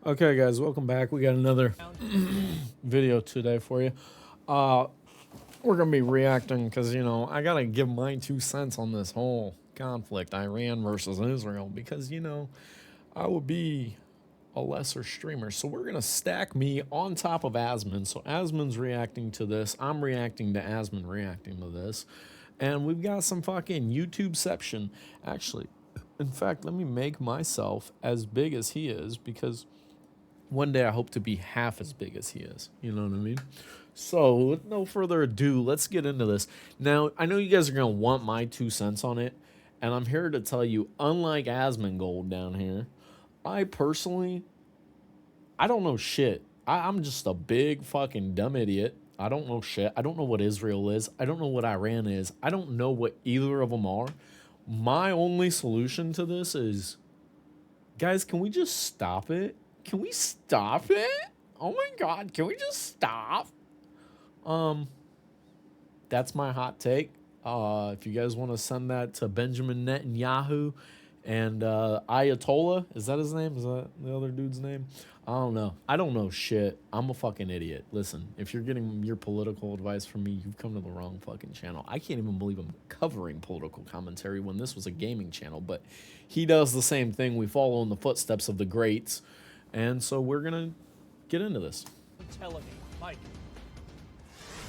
Okay, guys, welcome back. We got another video today for you. Uh, we're gonna be reacting because I gotta give my 2 cents on this whole conflict, Iran versus Israel, because I would be a lesser streamer. So we're gonna stack me on top of Asmon. So Asmon's reacting to this. I'm reacting to Asmon reacting to this, and we've got some fucking YouTubeception. Actually, in fact, let me make myself as big as he is because one day I hope to be half as big as he is. You know what I mean? So, with no further ado, let's get into this. Now, I know you guys are going to want my 2 cents on it, and I'm here to tell you, unlike Asmongold down here, I personally, I don't know shit. I'm just a big fucking dumb idiot. I don't know shit. I don't know what Israel is. I don't know what Iran is. I don't know what either of them are. My only solution to this is, guys, can we just stop it? Can we stop it? Oh my god, can we just stop? That's my hot take. If you guys want to send that to Benjamin Netanyahu and Ayatollah, is that his name? Is that the other dude's name? I don't know. I don't know shit. I'm a fucking idiot. Listen, if you're getting your political advice from me, you've come to the wrong fucking channel. I can't even believe I'm covering political commentary when this was a gaming channel, but he does the same thing. We follow in the footsteps of the greats, and so we're gonna get into this. Tel Aviv, Mike.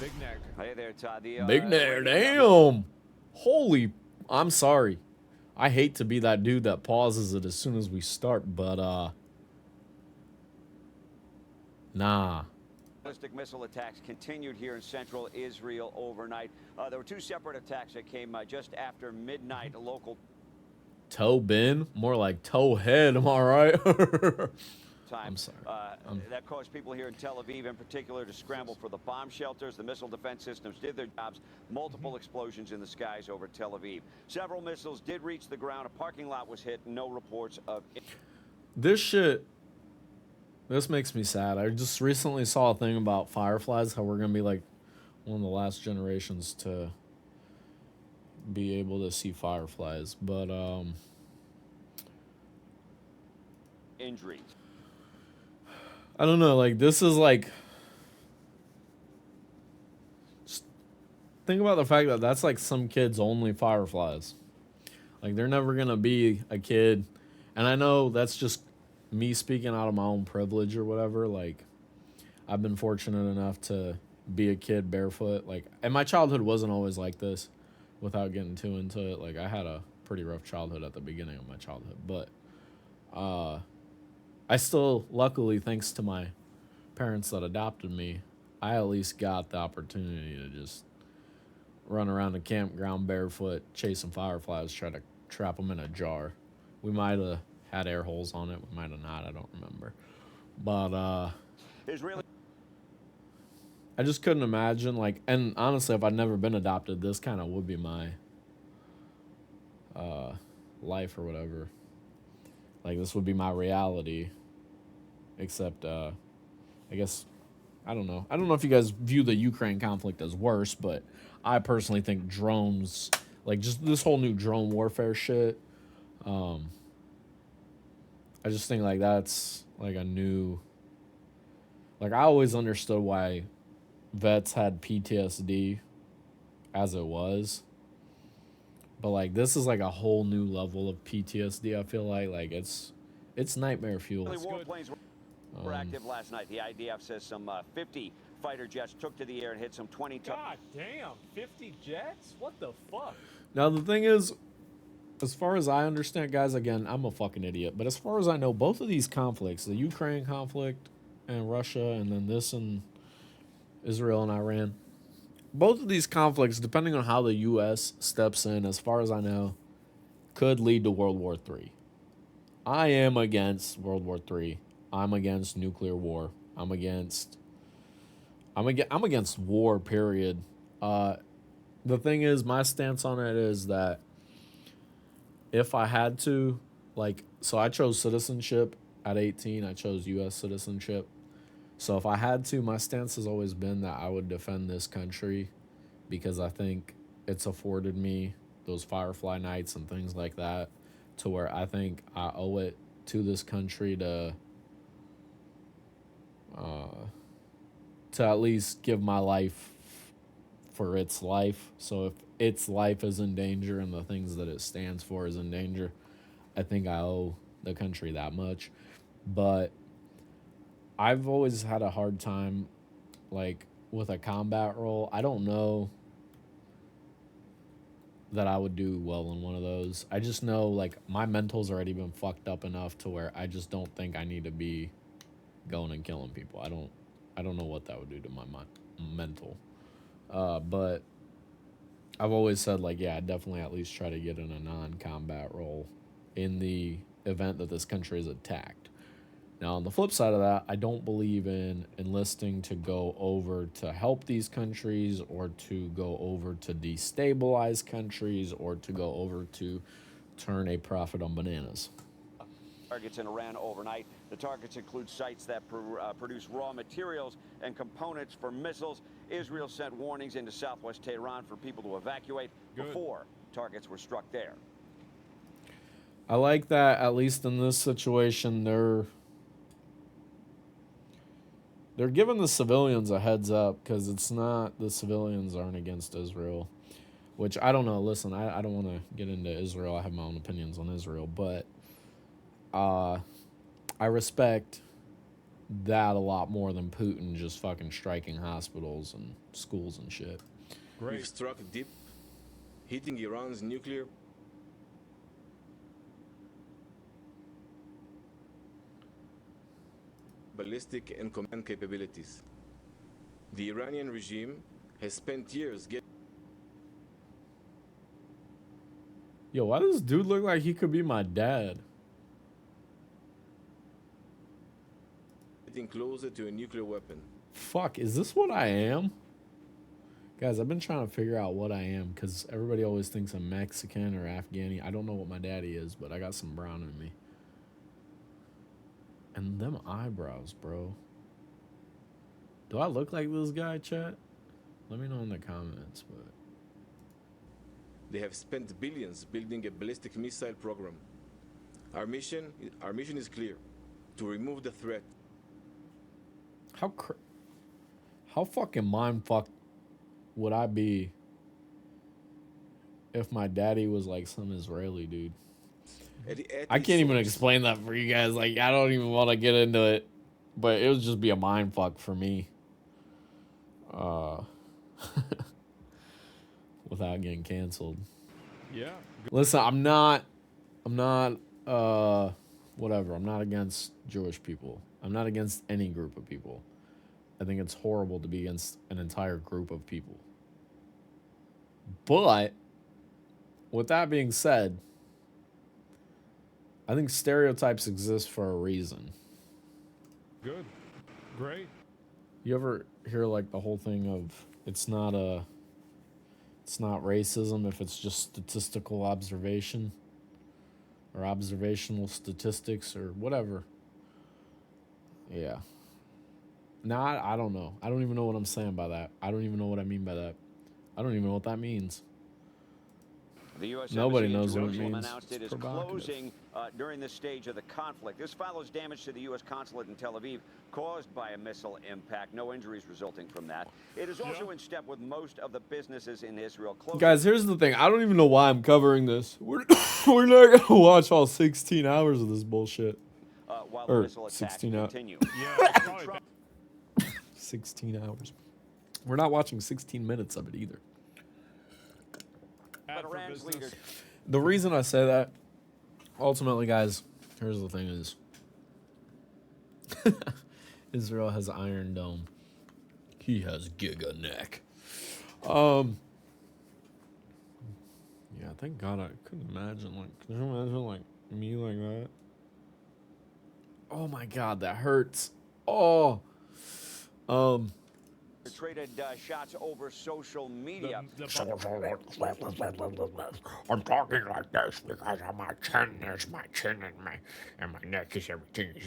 Big neck. Hey there, Todd. Big nerd, damn. Holy, I'm sorry. I hate to be that dude that pauses it as soon as we start, but nah. Ballistic missile attacks continued here in central Israel overnight. There were two separate attacks that came just after midnight. A local Toe bin? More like toe head, am I right? time. I'm sorry. That caused people here in Tel Aviv in particular to scramble for the bomb shelters. The missile defense systems did their jobs. Multiple explosions in the skies over Tel Aviv. Several missiles did reach the ground. A parking lot was hit. No reports of... This shit, this makes me sad. I just recently saw a thing about fireflies, how we're going to be like one of the last generations to be able to see fireflies. But, injuries. I don't know, like, this is like, just think about the fact that that's like some kids' only fireflies. Like, they're never gonna be a kid, and I know that's just me speaking out of my own privilege or whatever. Like, I've been fortunate enough to be a kid barefoot, like, and my childhood wasn't always like this, without getting too into it. Like, I had a pretty rough childhood at the beginning of my childhood, but I still, luckily, thanks to my parents that adopted me, I at least got the opportunity to just run around the campground barefoot, chasing fireflies, try to trap them in a jar. We might have had air holes on it, we might have not, I don't remember. But, Israeli... I just couldn't imagine, like, and honestly, if I'd never been adopted, this kind of would be my life or whatever. Like, this would be my reality. Except, I guess, I don't know. I don't know if you guys view the Ukraine conflict as worse, but I personally think drones, like, just this whole new drone warfare shit, I just think, like, that's, like, a new, like, I always understood why vets had PTSD as it was. But, like, this is, like, a whole new level of PTSD, I feel like it's nightmare fuel. Warplanes were active last night. The IDF says some 50 fighter jets took to the air and hit some 20... God damn, 50 jets? What the fuck? Now, the thing is, as far as I understand, guys, again, I'm a fucking idiot, but as far as I know, both of these conflicts, the Ukraine conflict and Russia, and then this and Israel and Iran, both of these conflicts, depending on how the U.S. steps in, as far as I know, could lead to World War III. I am against World War III. I'm against nuclear war. I'm against war, period. The thing is, my stance on it is that if I had to, like, so I chose citizenship at 18. I chose U.S. citizenship. So if I had to, my stance has always been that I would defend this country because I think it's afforded me those Firefly nights and things like that, to where I think I owe it to this country to to at least give my life for its life. So if its life is in danger and the things that it stands for is in danger, I think I owe the country that much. But I've always had a hard time, like, with a combat role. I don't know that I would do well in one of those. I just know, like, my mental's already been fucked up enough to where I just don't think I need to be going and killing people. I don't know what that would do to my mental. But I've always said, like, yeah, I'd definitely at least try to get in a non-combat role in the event that this country is attacked. Now, on the flip side of that, I don't believe in enlisting to go over to help these countries or to go over to destabilize countries or to go over to turn a profit on bananas. Targets in Iran overnight. The targets include sites that produce raw materials and components for missiles. Israel sent warnings into southwest Tehran for people to evacuate before targets were struck there. I like that, at least in this situation, they're giving the civilians a heads up, because it's not, the civilians aren't against Israel, which I don't know. Listen, I don't want to get into Israel. I have my own opinions on Israel, but I respect that a lot more than Putin just fucking striking hospitals and schools and shit. We've struck deep, hitting Iran's nuclear ballistic and command capabilities. The Iranian regime has spent years getting Yo, why does this dude look like he could be my dad? closer to a nuclear weapon. Fuck, is this what I am? Guys, I've been trying to figure out what I am, because everybody always thinks I'm Mexican or Afghani. I don't know what my daddy is, but I got some brown in me. And them eyebrows, bro. Do I look like this guy, chat? Let me know in the comments, but... They have spent billions building a ballistic missile program. Our mission is clear: to remove the threat. How fucking mind-fucked would I be if my daddy was like some Israeli dude? I can't even explain that for you guys. Like, I don't even want to get into it, but it would just be a mind fuck for me. Without getting canceled. Yeah. Listen, I'm not, whatever. I'm not against Jewish people. I'm not against any group of people. I think it's horrible to be against an entire group of people. But, with that being said, I think stereotypes exist for a reason. Good. Great. You ever hear, like, the whole thing of it's not racism if it's just statistical observation or observational statistics or whatever? Yeah. Now, I don't know. I don't even know what I'm saying by that. I don't even know what I mean by that. I don't even know what that means. The U.S. Nobody Embassy in knows what it Jerusalem means. announced it It's is provocative. closing during this stage of the conflict. This follows damage to the U.S. consulate in Tel Aviv caused by a missile impact. No injuries resulting from that. It is also in step with most of the businesses in Israel closing. Guys, here's the thing. I don't even know why I'm covering this. We're not going to watch all 16 hours of this bullshit. While the Or missile attacks 16 continue. Yeah, it's probably bad. 16 hours. We're not watching 16 minutes of it either. Bad But for Iran's business. leaders. The reason I say that, ultimately, guys, here's the thing is, Israel has Iron Dome. He has Giga Neck. Yeah, thank God I couldn't imagine, like, could you imagine, like, me like that? Oh my God, that hurts. Oh. Traded shots over social media. I'm talking like this because my chin and my neck is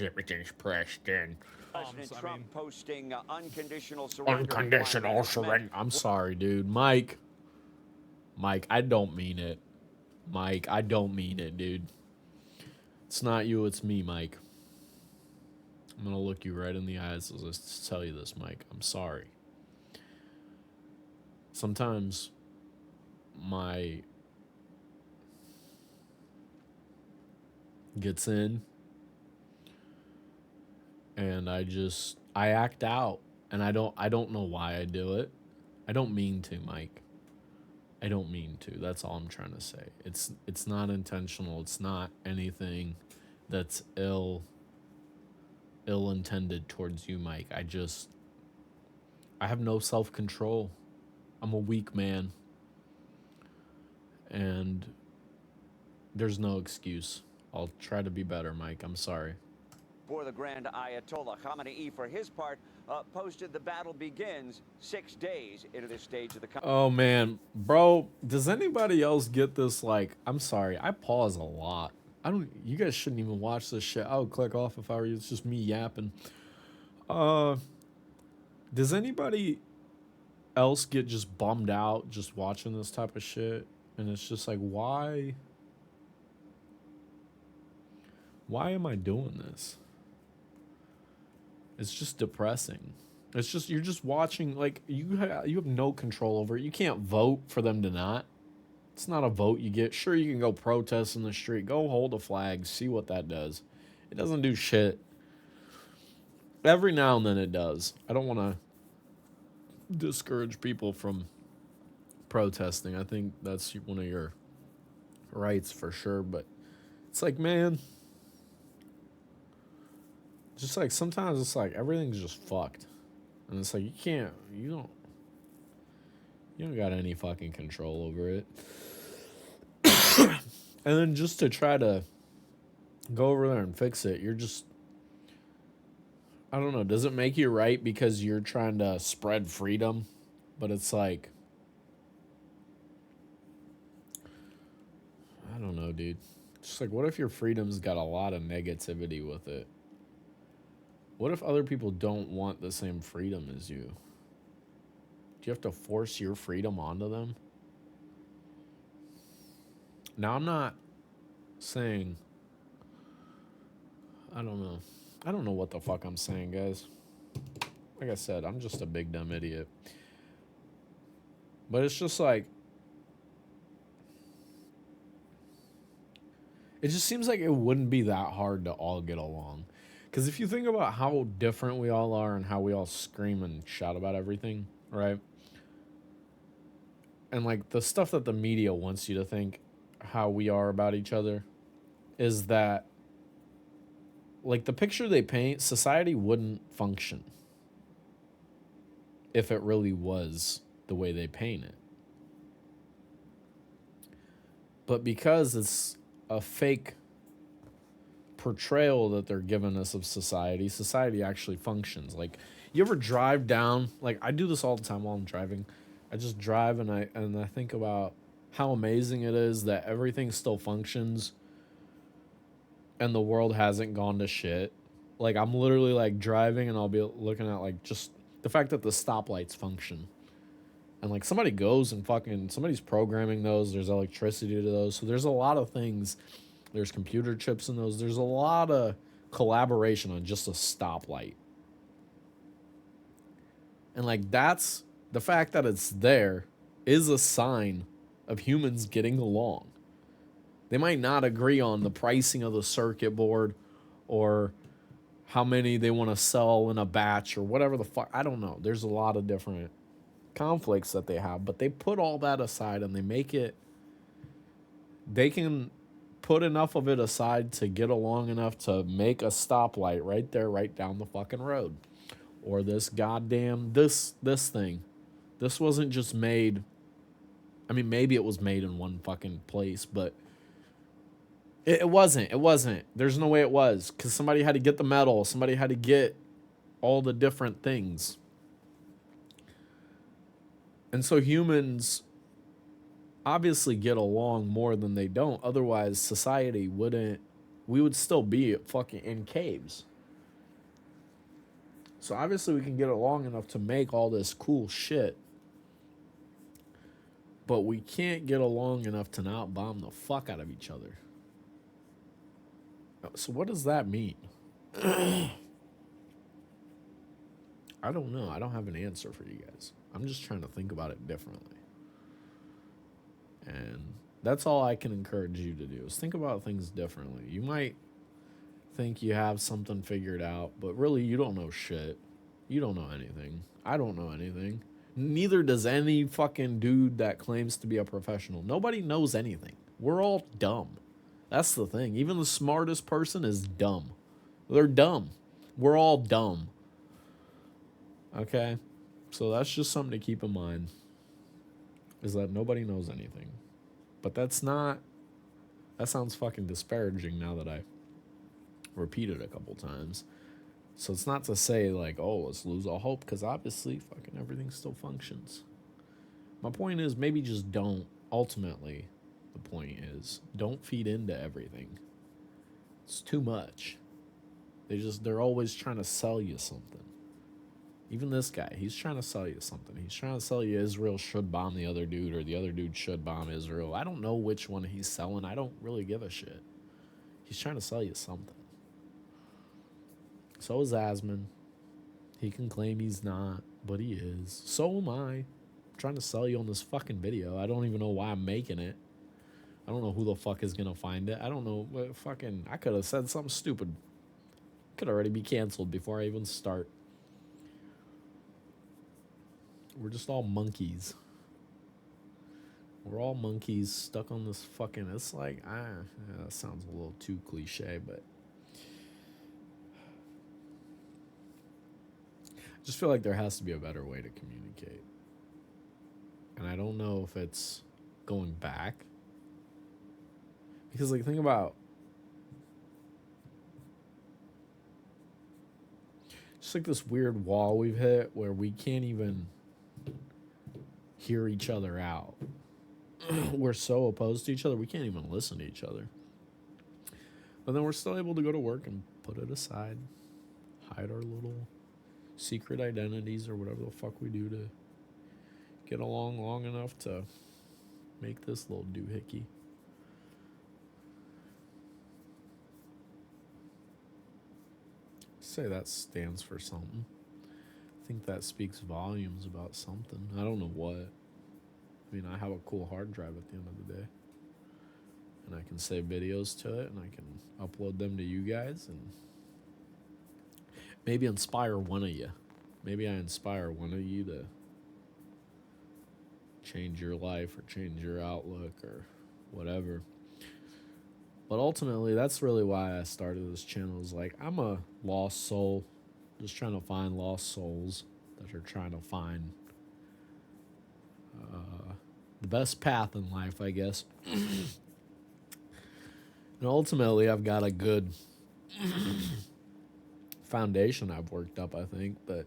everything's pressed in. President I Trump mean- posting unconditional surrender. Unconditional surrender. I'm sorry, dude. Mike, I don't mean it. Mike, I don't mean it, dude. It's not you, it's me, Mike. I'm going to look you right in the eyes as I tell you this, Mike. I'm sorry. Sometimes my gets in and I act out, and I don't know why I do it. I don't mean to, Mike. I don't mean to. That's all I'm trying to say. It's not intentional. It's not anything that's ill intended towards you, Mike. I have no self-control. I'm a weak man. And there's no excuse. I'll try to be better, Mike. I'm sorry. For the Grand Ayatollah Khamenei, for his part, posted the battle begins 6 days into this stage of the Oh man, bro, does anybody else get this? Like, I'm sorry, I pause a lot. You guys shouldn't even watch this shit. I would click off if I were you. It's just me yapping. Does anybody else get just bummed out just watching this type of shit? And it's just like, why am I doing this? It's just depressing. It's just, you're just watching, like, you have no control over it. You can't vote for them to not. It's not a vote you get. Sure, you can go protest in the street. Go hold a flag. See what that does. It doesn't do shit. Every now and then it does. I don't want to discourage people from protesting. I think that's one of your rights for sure. But it's like, man, just like sometimes it's like everything's just fucked. And it's like you don't got any fucking control over it. And then just to try to go over there and fix it, you're just, I don't know, does it make you right because you're trying to spread freedom? But it's like, I don't know, dude. Just like, what if your freedom's got a lot of negativity with it? What if other people don't want the same freedom as you? Do you have to force your freedom onto them? Now, I'm not saying, I don't know. I don't know what the fuck I'm saying, guys. Like I said, I'm just a big dumb idiot. But it's just like, it just seems like it wouldn't be that hard to all get along. Because if you think about how different we all are and how we all scream and shout about everything, right? And like the stuff that the media wants you to think how we are about each other is that, like, the picture they paint, society wouldn't function if it really was the way they paint it. But because it's a fake portrayal that they're giving us of society, society actually functions. Like, you ever drive down, like, I do this all the time while I'm driving. I just drive and I think about how amazing it is that everything still functions and the world hasn't gone to shit. Like, I'm literally like driving and I'll be looking at like just the fact that the stoplights function. And like somebody goes and fucking, somebody's programming those. There's electricity to those. So there's a lot of things. There's computer chips in those. There's a lot of collaboration on just a stoplight. And like that's, the fact that it's there is a sign of humans getting along. They might not agree on the pricing of the circuit board or how many they want to sell in a batch or whatever the fuck. I don't know. There's a lot of different conflicts that they have, but they put all that aside and they make it, they can put enough of it aside to get along enough to make a stoplight right there, right down the fucking road. Or this goddamn, this thing. This wasn't just made, I mean, maybe it was made in one fucking place, but it wasn't. There's no way it was, because somebody had to get the metal. Somebody had to get all the different things. And so humans obviously get along more than they don't. Otherwise, society wouldn't, we would still be fucking in caves. So obviously we can get along enough to make all this cool shit. But we can't get along enough to not bomb the fuck out of each other. So what does that mean? I don't know. I don't have an answer for you guys. I'm just trying to think about it differently. And that's all I can encourage you to do is think about things differently. You might think you have something figured out, but really you don't know shit. You don't know anything. I don't know anything. Neither does any fucking dude that claims to be a professional. Nobody knows anything. We're all dumb. That's the thing. Even the smartest person is dumb. They're dumb. We're all dumb. Okay? So that's just something to keep in mind. Is that nobody knows anything. But that's not... That sounds fucking disparaging now that I repeat it a couple times. So it's not to say, like, oh, let's lose all hope, because obviously fucking everything still functions. My point is, maybe just don't. Ultimately, the point is, don't feed into everything. It's too much. They're always trying to sell you something. Even this guy, he's trying to sell you something. He's trying to sell you Israel should bomb the other dude, or the other dude should bomb Israel. I don't know which one he's selling. I don't really give a shit. He's trying to sell you something. So is Asman. He can claim he's not, but he is. So am I. I'm trying to sell you on this fucking video. I don't even know why I'm making it. I don't know who the fuck is gonna find it. I don't know. Fucking, I could have said something stupid. Could already be canceled before I even start. We're just all monkeys. We're all monkeys stuck on this fucking... It's like, that sounds a little too cliche, but... I just feel like there has to be a better way to communicate. And I don't know if it's going back. Because, like, think about... Just like this weird wall we've hit where we can't even hear each other out. We're so opposed to each other, we can't even listen to each other. But then we're still able to go to work and put it aside. Hide our little secret identities or whatever the fuck we do to get along long enough to make this little doohickey. Say that stands for something. I think that speaks volumes about something. I don't know what. I mean, I have a cool hard drive at the end of the day. And I can save videos to it, and I can upload them to you guys, and maybe inspire one of you. Maybe I inspire one of you to change your life or change your outlook or whatever. But ultimately, that's really why I started this channel. Is like, I'm a lost soul, just trying to find lost souls that are trying to find the best path in life, I guess. And ultimately, I've got a good foundation I've worked up, I think. But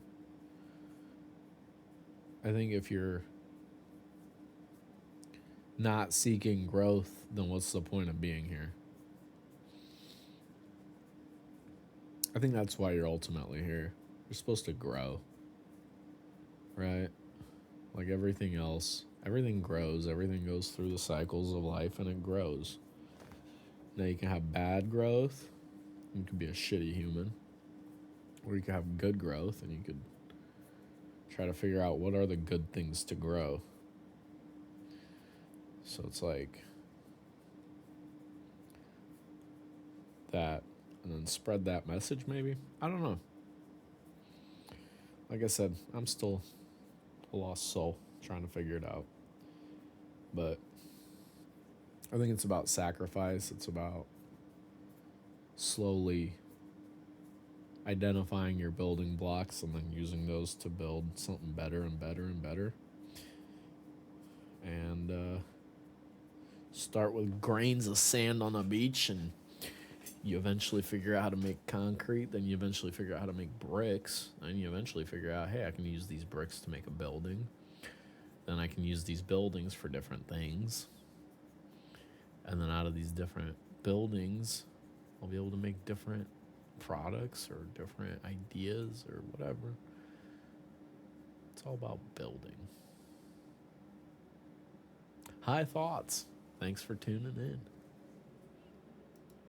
I think if you're not seeking growth, then what's the point of being here? I think that's why you're ultimately here. You're supposed to grow, right? Like everything else, everything grows. Everything goes through the cycles of life, and it grows. Now, you can have bad growth. You could be a shitty human. Or you could have good growth, and you could try to figure out what are the good things to grow. So it's like that, and then spread that message, maybe? I don't know. Like I said, I'm still a lost soul trying to figure it out. But I think it's about sacrifice. It's about slowly identifying your building blocks and then using those to build something better and better and better. And start with grains of sand on a beach, and you eventually figure out how to make concrete. Then you eventually figure out how to make bricks. And you eventually figure out, hey, I can use these bricks to make a building. Then I can use these buildings for different things. And then out of these different buildings, I'll be able to make different products or different ideas or whatever. It's all about building. High thoughts. Thanks for tuning in.